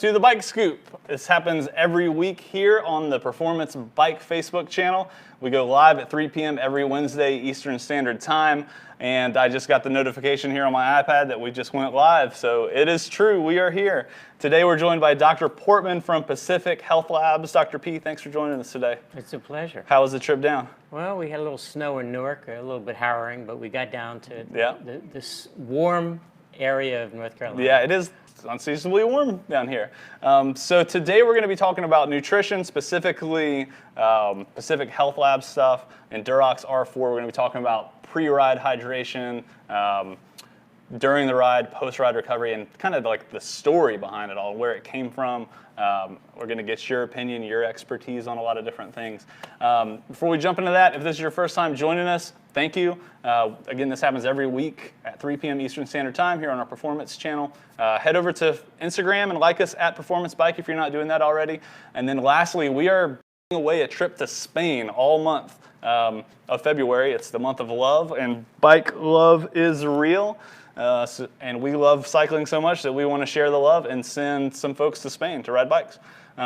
To the Bike Scoop. This happens every week here on the Performance Bike Facebook channel. We go live at 3 p.m. every Wednesday Eastern Standard Time, and I just got the notification here on my iPad that we just went live, so it is true, we are here. Today we're joined by Dr. Portman from Pacific Health Labs. Dr. P, thanks for joining us today. It's a pleasure. How was the trip down? Well, we had a little snow in Newark, a little bit harrowing, but we got down to this warm area of North Carolina. Yeah, it is unseasonably warm down here. So today we're going to be talking about nutrition, specifically Pacific Health Labs stuff, and Durox R4. We're going to be talking about pre-ride hydration, during the ride, post-ride recovery, and kind of like the story behind it all, where it came from. We're going to get your opinion, your expertise on a lot of different things. Before we jump into that, if this is your first time joining us, thank you. Again, this happens every week at 3 p.m. Eastern Standard Time here on our Performance channel. Head over to Instagram and like us at Performance Bike if you're not doing that already. And then lastly, we are giving away a trip to Spain all month of February. It's the month of love, and bike love is real. And we love cycling so much that we want to share the love and send some folks to Spain to ride bikes.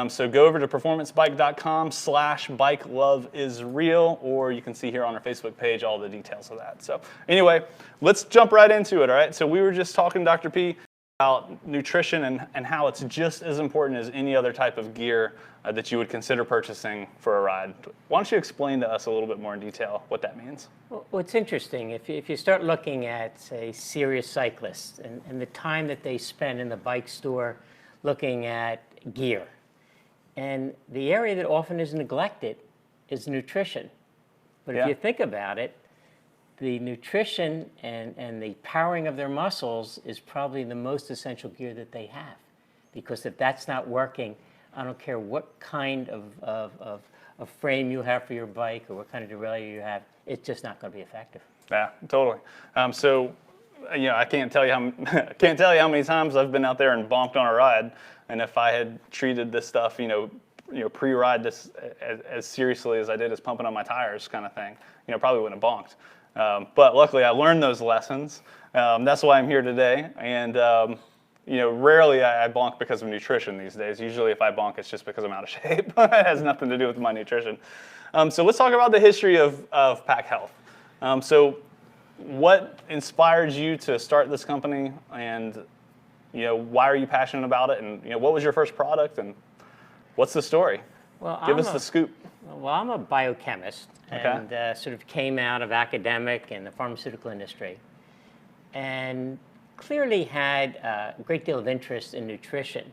So go over to performancebike.com/bikeloveisreal, or you can see here on our Facebook page all the details of that. So anyway, let's jump right into it, all right? So we were just talking, Dr. P, about nutrition and how it's just as important as any other type of gear that you would consider purchasing for a ride. Why don't you explain to us a little bit more in detail what that means? Well, it's interesting. If you start looking at, say, serious cyclists and the time that they spend in the bike store looking at gear, and the area that often is neglected is nutrition. But if you think about it, the nutrition and the powering of their muscles is probably the most essential gear that they have. Because if that's not working, I don't care what kind of frame you have for your bike or what kind of derailleur you have, it's just not going to be effective. Yeah, totally. So, you know, I can't tell you how many times I've been out there and bonked on a ride, and if I had treated this stuff, pre-ride this as seriously as I did as pumping on my tires, kind of thing, probably wouldn't have bonked. But luckily, I learned those lessons. That's why I'm here today, and rarely I bonk because of nutrition these days. Usually if I bonk, it's just because I'm out of shape. It has nothing to do with my nutrition. So let's talk about the history of Pac Health. So what inspired you to start this company, and why are you passionate about it, and what was your first product, and what's the story? Well, Give us the scoop. Well, I'm a biochemist, and sort of came out of academic and the pharmaceutical industry, and clearly had a great deal of interest in nutrition.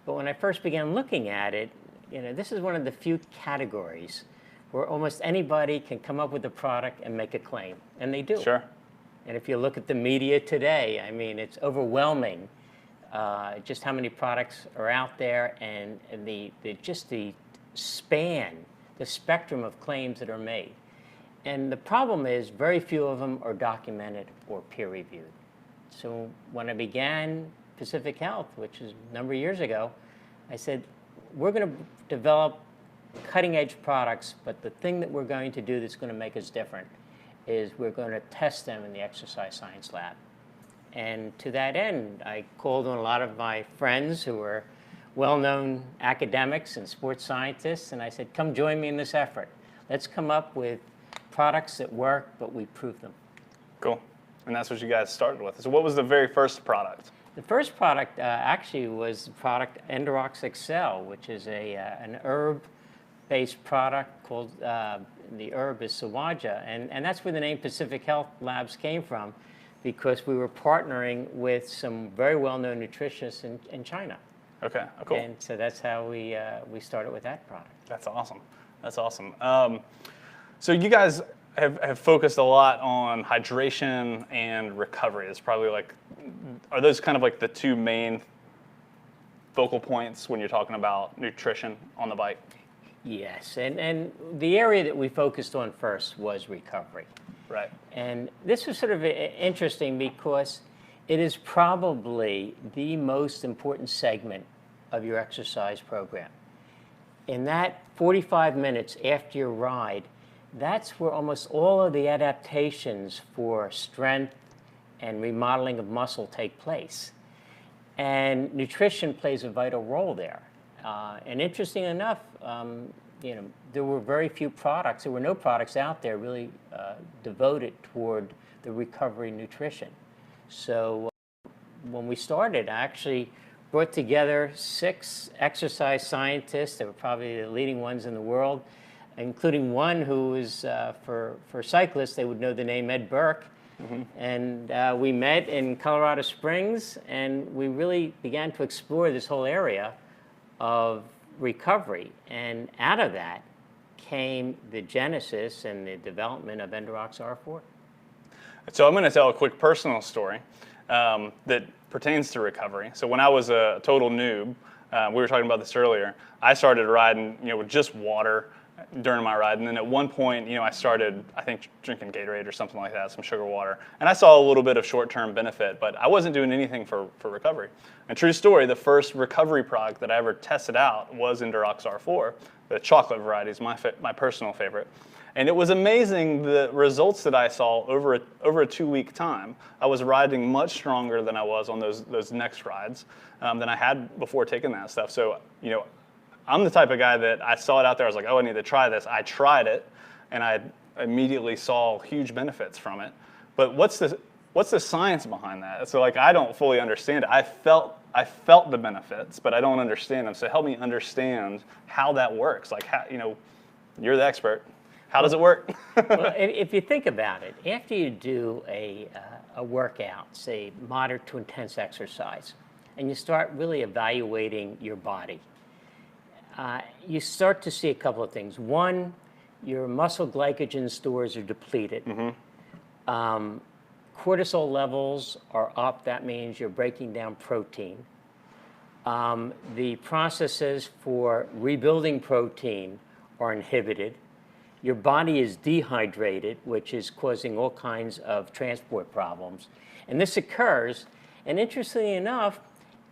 But when I first began looking at it, this is one of the few categories where almost anybody can come up with a product and make a claim, and they do. Sure. And if you look at the media today, I mean, it's overwhelming just how many products are out there, and the spectrum of claims that are made. And the problem is very few of them are documented or peer-reviewed. So when I began Pacific Health, which is a number of years ago, I said, we're going to develop cutting-edge products, but the thing that we're going to do that's going to make us different is we're going to test them in the exercise science lab. And to that end, I called on a lot of my friends who were well-known academics and sports scientists, and I said, come join me in this effort. Let's come up with products that work, but we prove them. Cool. And that's what you guys started with. So what was the very first product? The first product actually was the product Endurox XL, which is an herb-based product called, the herb is Sawaja, and that's where the name Pacific Health Labs came from, because we were partnering with some very well-known nutritionists in China. Okay, cool. And so that's how we started with that product. That's awesome. That's awesome. So you guys have focused a lot on hydration and recovery. It's probably are those kind of like the two main focal points when you're talking about nutrition on the bike? Yes, and the area that we focused on first was recovery. Right. And this was sort of interesting because it is probably the most important segment of your exercise program. In that 45 minutes after your ride, that's where almost all of the adaptations for strength and remodeling of muscle take place. And nutrition plays a vital role there. And interesting enough, there were very few products. There were no products out there really devoted toward the recovery nutrition. So when we started, I actually brought together 6 exercise scientists that were probably the leading ones in the world, including one who was, for cyclists, they would know the name Ed Burke. Mm-hmm. And we met in Colorado Springs, and we really began to explore this whole area of recovery. And out of that came the genesis and the development of Endurox R4. So I'm going to tell a quick personal story that pertains to recovery. So when I was a total noob, we were talking about this earlier, I started riding, with just water during my ride. And then at one point, I started, I think, drinking Gatorade or something like that, some sugar water. And I saw a little bit of short-term benefit, but I wasn't doing anything for recovery. And true story, the first recovery product that I ever tested out was Endurox R4. The chocolate variety is my personal favorite. And it was amazing the results that I saw over a 2-week time. I was riding much stronger than I was on those next rides than I had before taking that stuff. So, I'm the type of guy that I saw it out there. I was like, oh, I need to try this. I tried it, and I immediately saw huge benefits from it. But what's the science behind that? So I don't fully understand it. I felt the benefits, but I don't understand them. So help me understand how that works. You're the expert. How does it work? Well, if you think about it, after you do a workout, say moderate to intense exercise, and you start really evaluating your body, you start to see a couple of things. One, your muscle glycogen stores are depleted. Mm-hmm. Cortisol levels are up. That means you're breaking down protein. The processes for rebuilding protein are inhibited. Your body is dehydrated, which is causing all kinds of transport problems. And this occurs, and interestingly enough,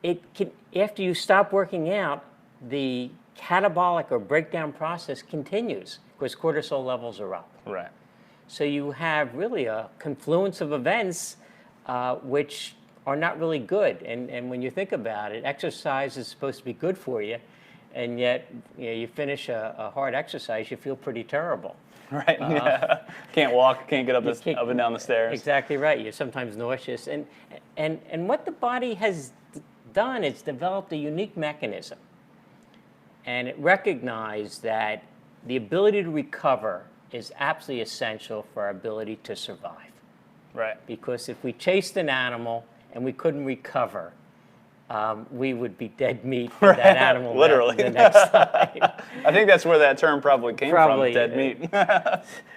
after you stop working out, the catabolic or breakdown process continues because cortisol levels are up. Right. So you have really a confluence of events which are not really good. And when you think about it, exercise is supposed to be good for you, and yet you finish a hard exercise, you feel pretty terrible. Right. Yeah. Can't walk, can't get up and down the stairs. Exactly right. You're sometimes nauseous. And what the body has done is developed a unique mechanism. And it recognized that the ability to recover is absolutely essential for our ability to survive. Right. Because if we chased an animal and we couldn't recover, we would be dead meat for that animal. Literally. The next time. I think that's where that term probably came from, dead meat.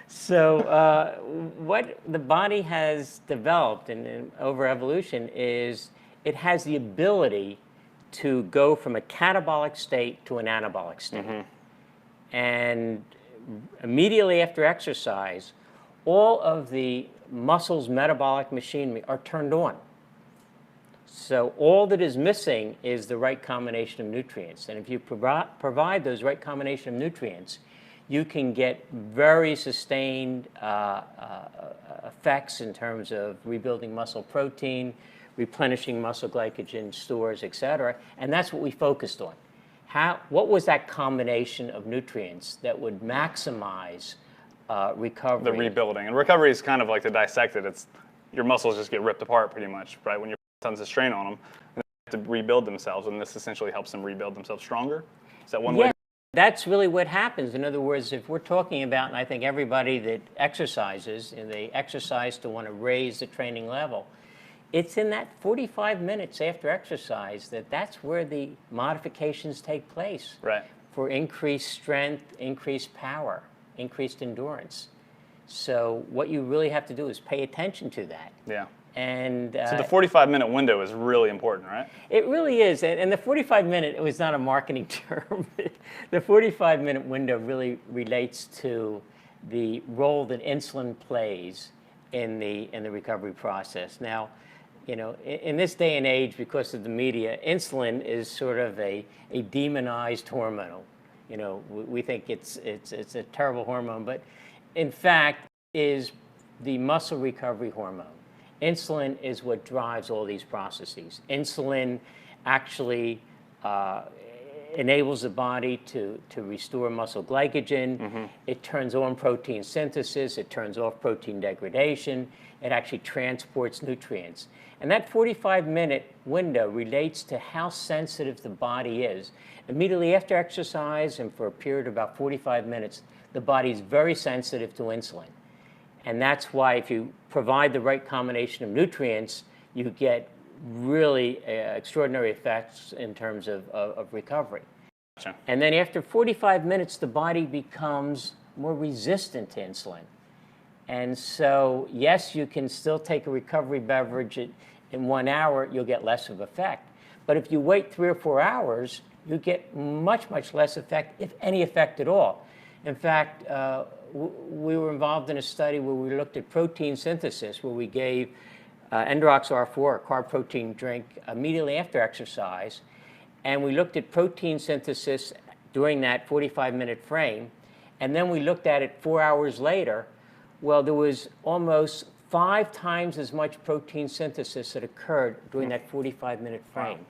So what the body has developed over evolution is it has the ability to go from a catabolic state to an anabolic state. Mm-hmm. And immediately after exercise, all of the muscle's metabolic machinery are turned on. So all that is missing is the right combination of nutrients. And if you provide those right combination of nutrients, you can get very sustained effects in terms of rebuilding muscle protein, replenishing muscle glycogen stores, et cetera. And that's what we focused on. What was that combination of nutrients that would maximize recovery? The rebuilding. And recovery is kind of like to dissect it. It's your muscles just get ripped apart pretty much, right? When you're tons of strain on them, and they have to rebuild themselves, and this essentially helps them rebuild themselves stronger. Is that one way? That's really what happens. In other words, if we're talking about, and I think everybody that exercises, and they exercise to want to raise the training level, it's in that 45 minutes after exercise that's where the modifications take place. Right. For increased strength, increased power, increased endurance. So what you really have to do is pay attention to that. Yeah. And so the 45-minute window is really important, right? It really is. And the 45-minute, it was not a marketing term. The 45-minute window really relates to the role that insulin plays in the recovery process. Now, in this day and age, because of the media, insulin is sort of a demonized hormone. We think it's a terrible hormone, but in fact is the muscle recovery hormone. Insulin is what drives all these processes. Insulin actually enables the body to restore muscle glycogen. It turns on protein synthesis. It turns off protein degradation. It actually transports nutrients. And that 45-minute window relates to how sensitive the body is. Immediately after exercise and for a period of about 45 minutes, the body is very sensitive to insulin. And that's why if you provide the right combination of nutrients, you get really extraordinary effects in terms of recovery. Gotcha. And then after 45 minutes, the body becomes more resistant to insulin. And so, yes, you can still take a recovery beverage in 1 hour, you'll get less of effect. But if you wait 3 or 4 hours, you get much, much less effect, if any effect at all. In fact, we were involved in a study where we looked at protein synthesis, where we gave Endurox R4, a carb protein drink, immediately after exercise. And we looked at protein synthesis during that 45-minute frame. And then we looked at it 4 hours later. Well, there was almost 5 times as much protein synthesis that occurred during that 45-minute frame. Wow.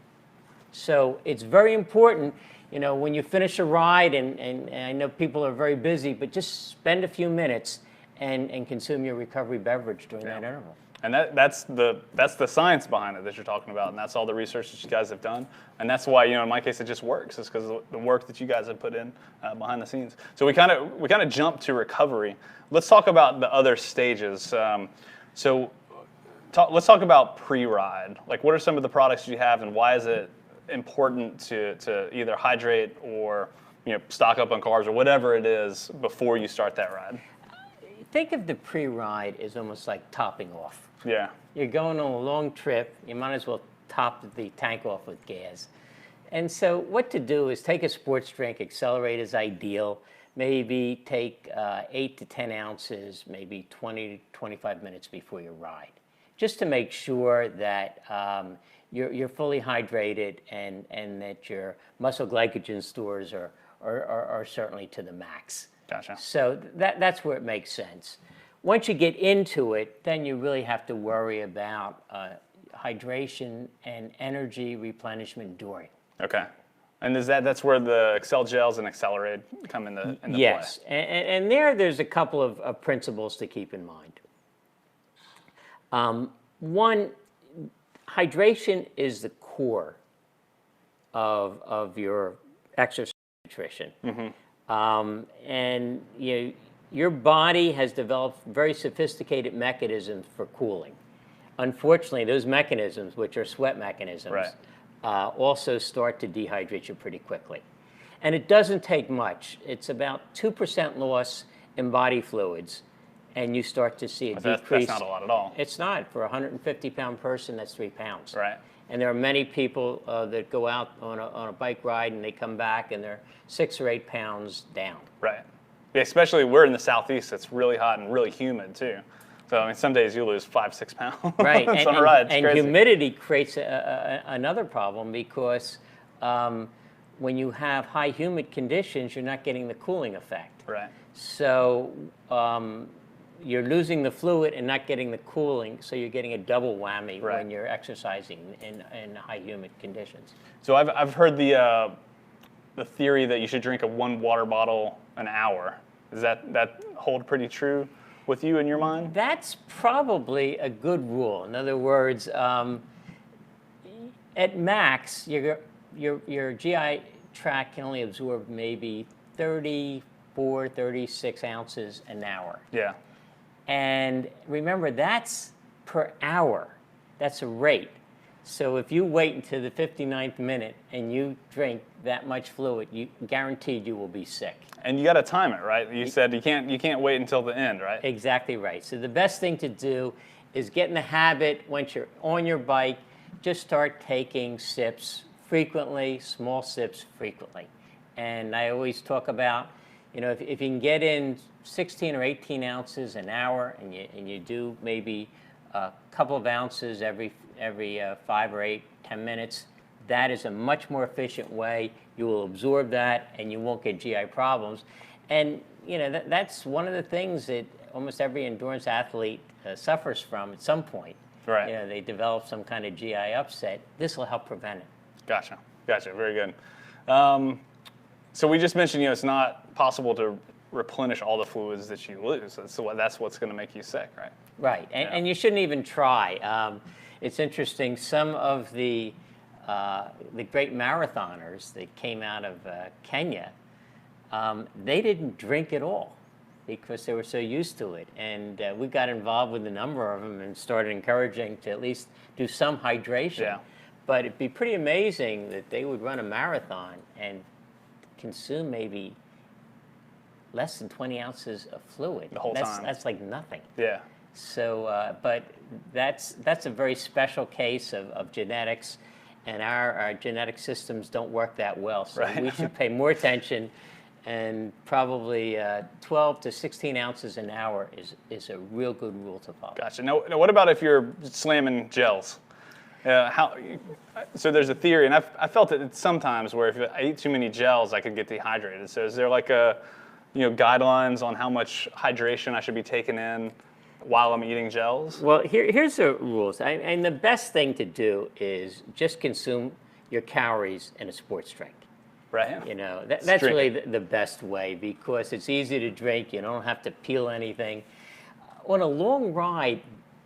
So it's very important, you know, when you finish a ride, and I know people are very busy, but just spend a few minutes and consume your recovery beverage during that interval. And that's the science behind it that you're talking about, and that's all the research that you guys have done, and that's why, you know, in my case it just works. It's because of the work that you guys have put in behind the scenes. So we kind of jump to recovery. Let's talk about the other stages. Let's talk about pre-ride. Like, what are some of the products you have, and why is it important to either hydrate or, you know, stock up on carbs or whatever it is before you start that ride? Think of the pre-ride as almost like topping off. Yeah. You're going on a long trip, you might as well top the tank off with gas. And so what to do is take a sports drink, Accelerate is ideal, maybe take 8 to 10 ounces, maybe 20 to 25 minutes before your ride, just to make sure that you're fully hydrated and that your muscle glycogen stores are certainly to the max. Gotcha. So that's where it makes sense. Once you get into it, then you really have to worry about hydration and energy replenishment during. Okay. And that's where the Excel gels and Accelerate come into yes. play? Yes, and there's a couple of principles to keep in mind. One, hydration is the core of your exercise nutrition. And your body has developed very sophisticated mechanisms for cooling. Unfortunately, those mechanisms, which are sweat mechanisms, also start to dehydrate you pretty quickly. And it doesn't take much. It's about 2% loss in body fluids, and you start to see a decrease. That's not a lot at all. It's not. For a 150-pound person, that's 3 pounds. Right. And there are many people that go out on a bike ride and they come back and they're 6 or 8 pounds down. Right. Yeah, especially we're in the Southeast. It's really hot and really humid too. So I mean, some days you lose 5-6 pounds. Right. on a ride. It's and crazy. humidity creates another problem because when you have high humid conditions, you're not getting the cooling effect. Right. So you're losing the fluid and not getting the cooling, so you're getting a double whammy when you're exercising in high humid conditions. So I've heard the theory that you should drink 1 water bottle an hour. Does that hold pretty true with you in your mind? That's probably a good rule. In other words, at max, your GI tract can only absorb maybe 34, 36 ounces an hour. Yeah. And remember, that's per hour. That's a rate. So if you wait until the 59th minute and you drink that much fluid, guaranteed you will be sick. And you got to time it, right? You said you can't wait until the end, right? Exactly right. So the best thing to do is get in the habit, once you're on your bike, just start taking sips frequently, small sips frequently. And I always talk about, if you can get in 16 or 18 ounces an hour, and you do maybe a couple of ounces every 5 or 8, 10 minutes, that is a much more efficient way. You will absorb that, and you won't get GI problems. And that's one of the things that almost every endurance athlete suffers from at some point. Right. They develop some kind of GI upset. This will help prevent it. Gotcha. Gotcha. Very good. So we just mentioned, it's not possible to replenish all the fluids that you lose. That's what's going to make you sick, right? Right, and you shouldn't even try. It's interesting. Some of the great marathoners that came out of Kenya, they didn't drink at all because they were so used to it. And we got involved with a number of them and started encouraging to at least do some hydration. Yeah. But it'd be pretty amazing that they would run a marathon and consume maybe less than 20 ounces of fluid. The whole time. That's like nothing. Yeah. So, but that's a very special case of genetics, and our genetic systems don't work that well. So Right. we should pay more attention, and probably 12 to 16 ounces an hour is a real good rule to follow. Gotcha. Now, what about if you're slamming gels? So there's a theory, and I felt it sometimes where if I eat too many gels, I could get dehydrated. So is there like guidelines on how much hydration I should be taking in while I'm eating gels? Well, here's the rules. And the best thing to do is just consume your calories in a sports drink. Right. That's really the best way because it's easy to drink. You don't have to peel anything. On a long ride,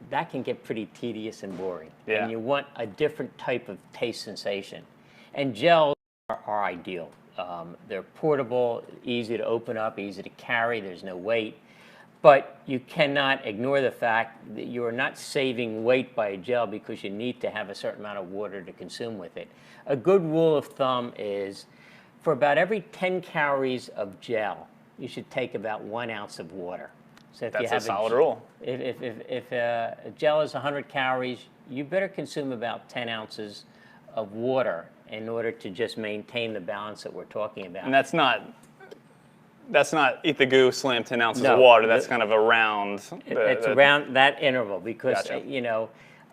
that can get pretty tedious and boring. Yeah. And you want a different type of taste sensation. And gels are ideal. They're portable, easy to open up, easy to carry, there's no weight. But you cannot ignore the fact that you are not saving weight by a gel because you need to have a certain amount of water to consume with it. A good rule of thumb is for about every 10 calories of gel, you should take about 1 ounce of water. So if That's a solid rule. If a gel is 100 calories, you better consume about 10 ounces of water in order to just maintain the balance that we're talking about. And that's not eat the goo, slam 10 ounces of water. That's kind of around. It's around that interval because, Gotcha.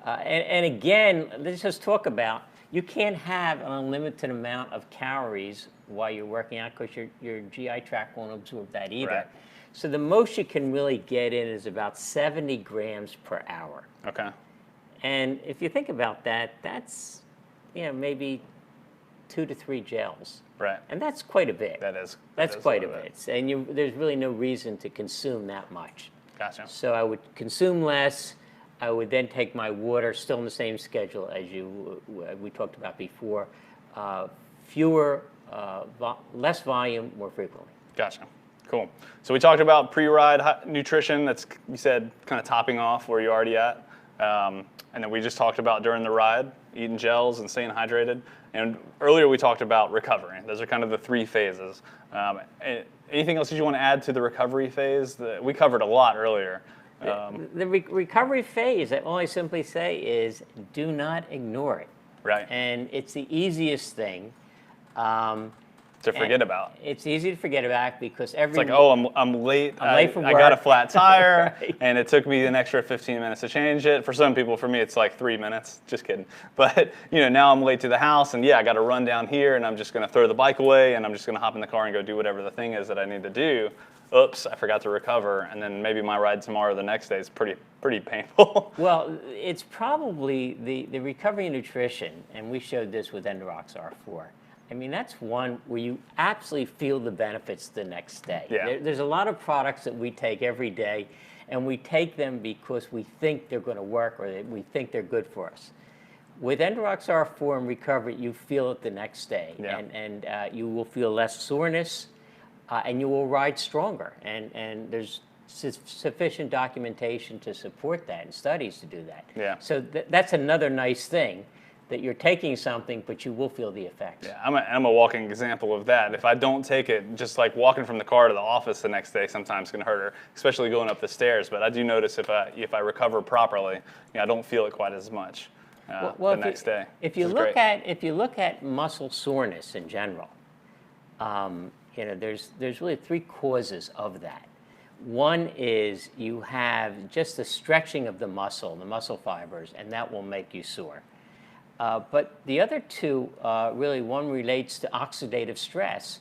And again, let's just talk about, you can't have an unlimited amount of calories while you're working out because your GI tract won't absorb that either. Right. So the most you can really get in is about 70 grams per hour. Okay. And if you think about that, that's maybe 2 to 3 gels. Right. And that's quite a bit. That's quite a bit. And there's really no reason to consume that much. Gotcha. So I would consume less. I would then take my water, still in the same schedule as we talked about before, less volume, more frequently. Gotcha. Cool. So we talked about pre-ride nutrition. That's, you said, kind of topping off where you're already at. And then we just talked about during the ride, eating gels and staying hydrated. And earlier we talked about recovery. Those are kind of the 3 phases. Anything else that you want to add to the recovery phase? We covered a lot earlier. The recovery phase, all I simply say is do not ignore it. Right. And it's the easiest thing. To forget about. It's easy to forget about because It's like, oh, I'm late. I'm late for work. I got a flat tire, Right. and it took me an extra 15 minutes to change it. For some people, for me, it's like 3 minutes. Just kidding. But now I'm late to the house, and I got to run down here, and I'm just going to throw the bike away, and I'm just going to hop in the car and go do whatever the thing is that I need to do. Oops, I forgot to recover, and then maybe my ride tomorrow or the next day is pretty painful. Well, it's probably the recovery and nutrition, and we showed this with Endurox R4. I mean, that's one where you absolutely feel the benefits the next day. Yeah. There's a lot of products that we take every day, and we take them because we think they're going to work or we think they're good for us. With Endurox R4 and recovery, you feel it the next day, Yeah. and you will feel less soreness, and you will ride stronger. And there's sufficient documentation to support that and studies to do that. Yeah. So that's another nice thing, that you're taking something, but you will feel the effects. Yeah, I'm a walking example of that. If I don't take it, just like walking from the car to the office the next day sometimes can hurt her, especially going up the stairs. But I do notice if I recover properly, I don't feel it quite as much the next day. If you look at muscle soreness in general, there's really 3 causes of that. One is you have just the stretching of the muscle fibers, and that will make you sore. But the other 2, really, one relates to oxidative stress.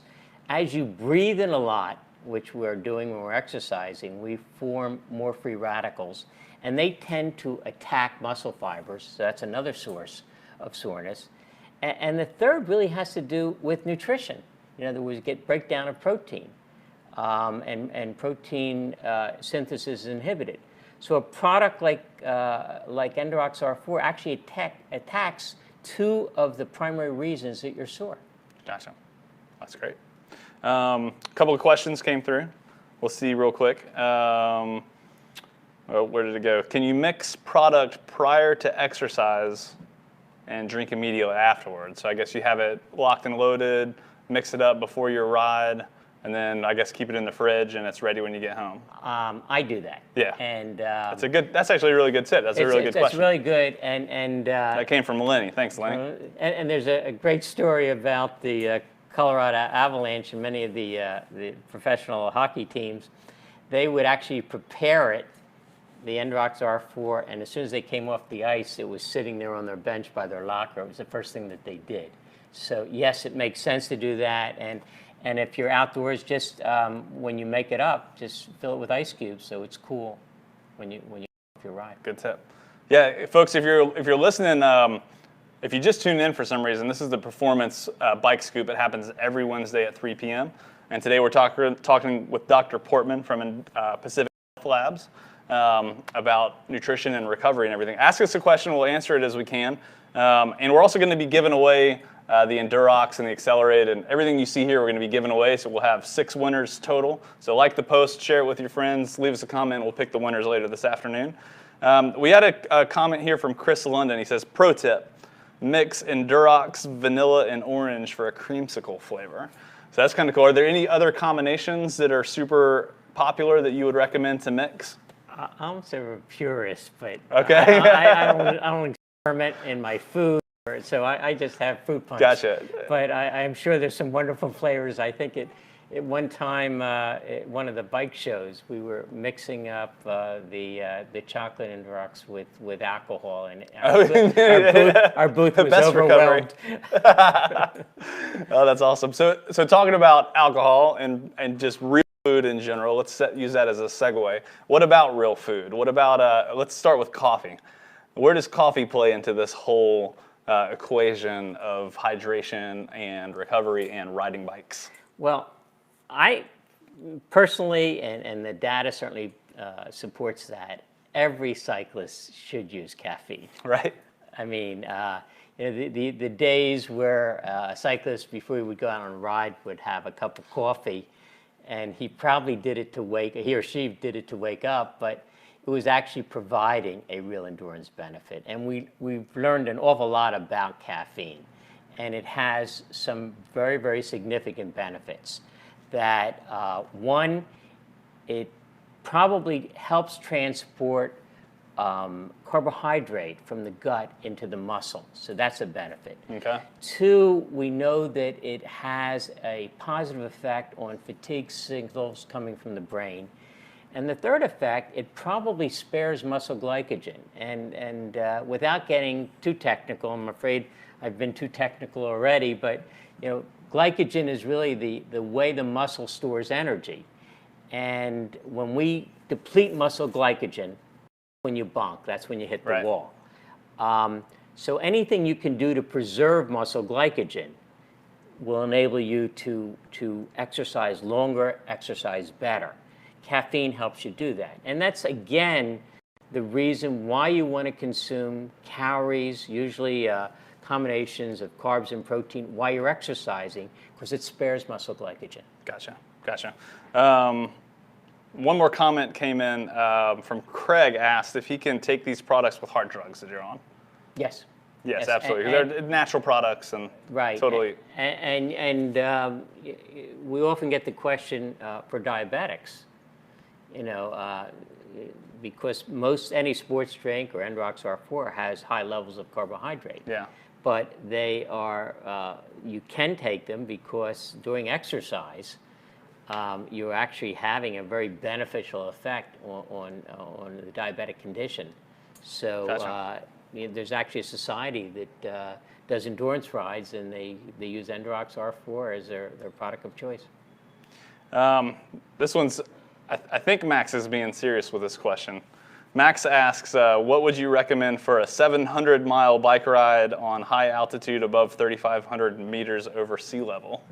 As you breathe in a lot, which we're doing when we're exercising, we form more free radicals, and they tend to attack muscle fibers, so that's another source of soreness. And the third really has to do with nutrition. In other words, breakdown of protein, and protein synthesis is inhibited. So a product like Endurox R4 actually attacks two of the primary reasons that you're sore. Gotcha. That's great. A couple of questions came through. We'll see real quick. Oh, where did it go? Can you mix product prior to exercise and drink immediately afterwards? So I guess you have it locked and loaded, mix it up before your ride, and then I guess keep it in the fridge and it's ready when you get home. I do that. Yeah. And that's actually a really good tip. That's a really good question. That's really good. And that came from Lenny. Thanks, Lenny. And there's a great story about the Colorado Avalanche and many of the professional hockey teams. They would actually prepare it, the Endurox R4, and as soon as they came off the ice, it was sitting there on their bench by their locker. It was the first thing that they did. So yes, it makes sense to do that. And if you're outdoors, just when you make it up, just fill it with ice cubes so it's cool when you off your ride. Good tip. Yeah, folks, if you're listening, if you just tuned in for some reason, this is the Performance Bike Scoop. It happens every Wednesday at 3 p.m. And today we're talking with Dr. Portman from Pacific Health Labs about nutrition and recovery and everything. Ask us a question, we'll answer it as we can. And we're also going to be giving away the Endurox and the Accelerate, and everything you see here we're going to be giving away, so we'll have 6 winners total. So like the post, share it with your friends, leave us a comment, we'll pick the winners later this afternoon. We had a comment here from Chris London. He says, pro tip, mix Endurox, vanilla, and orange for a creamsicle flavor. So that's kind of cool. Are there any other combinations that are super popular that you would recommend to mix? I won't say we're purists, but okay. I don't experiment in my food. So I just have fruit punch. Gotcha. But I'm sure there's some wonderful flavors. I think at one time, at one of the bike shows, we were mixing up the chocolate Endurox with alcohol, and our booth was overwhelmed. Oh, that's awesome. So talking about alcohol and just real food in general, let's use that as a segue. What about real food? What about, let's start with coffee. Where does coffee play into this whole equation of hydration and recovery and riding bikes? Well, I personally, and the data certainly supports that, every cyclist should use caffeine. Right. I mean, the days where a cyclist, before he would go out on a ride, would have a cup of coffee, and he probably did it he or she did it to wake up, but it was actually providing a real endurance benefit. And we've learned an awful lot about caffeine. And it has some very, very significant benefits. That one, it probably helps transport carbohydrate from the gut into the muscle. So that's a benefit. Okay. Two, we know that it has a positive effect on fatigue signals coming from the brain. And the third effect, it probably spares muscle glycogen. And without getting too technical, I'm afraid I've been too technical already, but glycogen is really the way the muscle stores energy. And when we deplete muscle glycogen, when you bonk, that's when you hit the wall. So anything you can do to preserve muscle glycogen will enable you to exercise longer, exercise better. Caffeine helps you do that. And that's, again, the reason why you want to consume calories, usually combinations of carbs and protein, while you're exercising, because it spares muscle glycogen. Gotcha. One more comment came in from Craig, asked if he can take these products with heart drugs that you're on. Yes. Yes, absolutely. They're natural products and totally. And we often get the question for diabetics. Because any sports drink or Endurox R4 has high levels of carbohydrate. Yeah. But they are, you can take them because during exercise, you're actually having a very beneficial effect on the diabetic condition. So Gotcha. There's actually a society that does endurance rides, and they use Endurox R4 as their product of choice. This one's, I think Max is being serious with this question. Max asks, what would you recommend for a 700-mile bike ride on high altitude above 3,500 meters over sea level?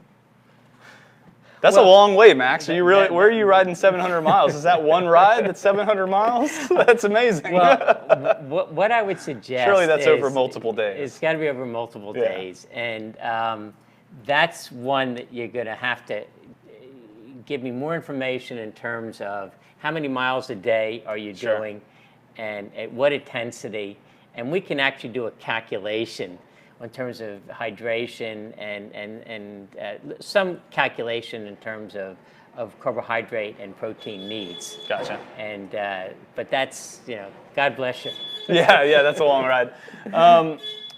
That's a long way, Max. Are you really? Where are you riding 700 miles? Is that one ride that's 700 miles? That's amazing. Well, what I would suggest surely that's is, over multiple days. It's got to be over multiple days, and that's one that you're going to have to give me more information in terms of how many miles a day are you doing, and at what intensity, and we can actually do a calculation in terms of hydration and some calculation in terms of carbohydrate and protein needs. Gotcha. And but that's, God bless you. Yeah, that's a long ride.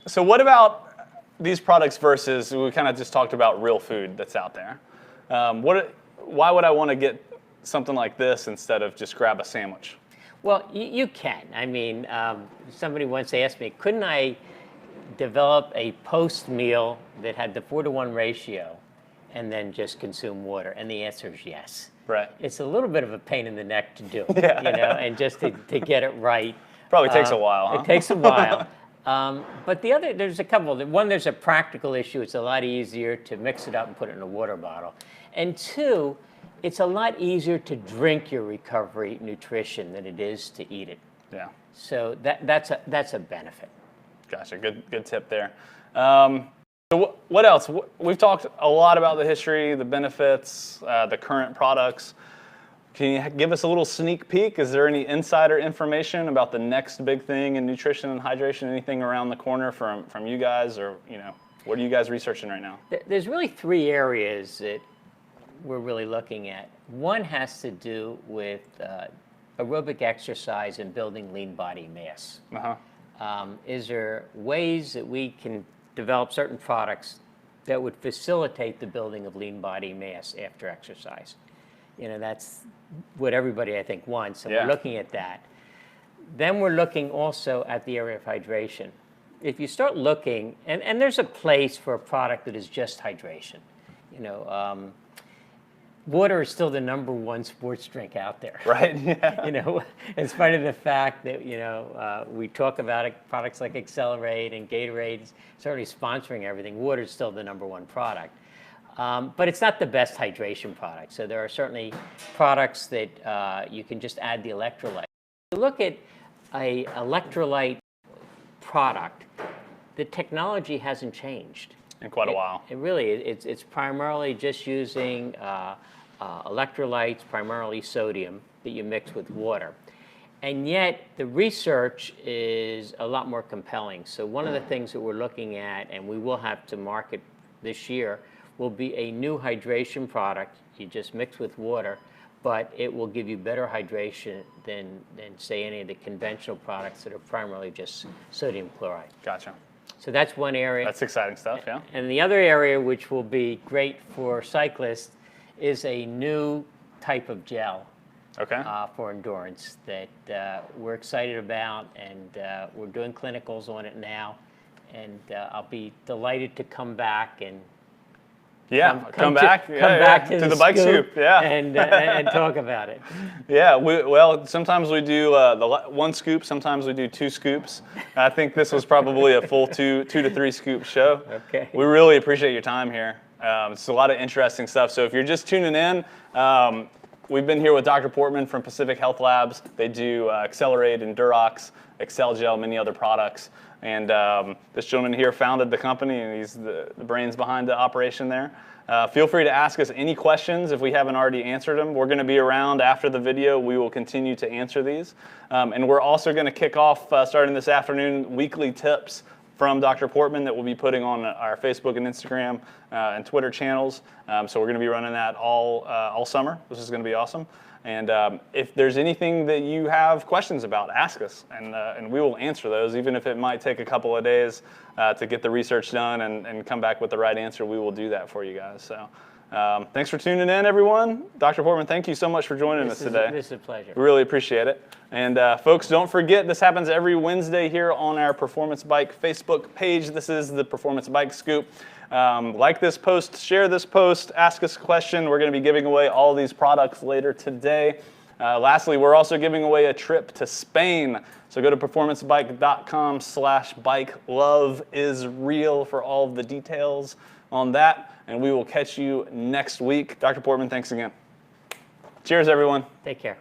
So what about these products versus, we kind of just talked about real food that's out there. Why would I want to get something like this instead of just grab a sandwich? Well, you can. I mean, somebody once asked me, couldn't I develop a post meal that had the 4-to-1 ratio and then just consume water? And the answer is yes. Right. It's a little bit of a pain in the neck to do, Yeah. and just to get it right. Probably takes a while, huh? It takes a while. But there's a couple. One, there's a practical issue. It's a lot easier to mix it up and put it in a water bottle. And two, it's a lot easier to drink your recovery nutrition than it is to eat it. Yeah. So that's a benefit. Gotcha. Good tip there. So what else? We've talked a lot about the history, the benefits, the current products. Can you give us a little sneak peek? Is there any insider information about the next big thing in nutrition and hydration? Anything around the corner from you guys, or what are you guys researching right now? There's really 3 areas that we're really looking at. One has to do with aerobic exercise and building lean body mass. Uh-huh. Is there ways that we can develop certain products that would facilitate the building of lean body mass after exercise? That's what everybody, I think, wants, and we're looking at that. Then we're looking also at the area of hydration. If you start looking, and there's a place for a product that is just hydration. Water is still the #1 sports drink out there. Right. Yeah. In spite of the fact that we talk about it, products like Accelerate and Gatorade certainly sponsoring everything. Water is still the #1 product, but it's not the best hydration product. So there are certainly products that you can just add the electrolyte. If you look at a electrolyte product, the technology hasn't changed in quite a while. It's primarily just using electrolytes, primarily sodium, that you mix with water. And yet the research is a lot more compelling. So one of the things that we're looking at, and we will have to market this year, will be a new hydration product. You just mix with water, but it will give you better hydration than say any of the conventional products that are primarily just sodium chloride. Gotcha. So that's one area. That's exciting stuff, yeah. And the other area, which will be great for cyclists, is a new type of gel for endurance that we're excited about, and we're doing clinicals on it now. And I'll be delighted to come back and come back to the bike scoop, and talk about it. Yeah, sometimes we do the 1 scoop, sometimes we do 2 scoops. I think this was probably a full 2 to 3 scoop show. Okay. We really appreciate your time here. It's a lot of interesting stuff. So if you're just tuning in, we've been here with Dr. Portman from Pacific Health Labs. They do Accelerate, Endurox, Excel Gel, many other products. And this gentleman here founded the company, and he's the brains behind the operation there. Feel free to ask us any questions if we haven't already answered them. We're going to be around after the video. We will continue to answer these. And we're also going to kick off, starting this afternoon, weekly tips from Dr. Portman that we'll be putting on our Facebook and Instagram and Twitter channels. So we're going to be running that all summer. This is going to be awesome. And if there's anything that you have questions about, ask us, and we will answer those, even if it might take a couple of days to get the research done and come back with the right answer. We will do that for you guys. So thanks for tuning in, everyone. Dr. Portman, thank you so much for joining us today. This is a pleasure. We really appreciate it. And folks, don't forget, this happens every Wednesday here on our Performance Bike Facebook page. This is the Performance Bike Scoop. Like this post, share this post, ask us a question. We're going to be giving away all these products later today. Lastly, we're also giving away a trip to Spain. So go to performancebike.com/bike. Love is real for all of the details on that. And we will catch you next week. Dr. Portman, thanks again. Cheers, everyone. Take care.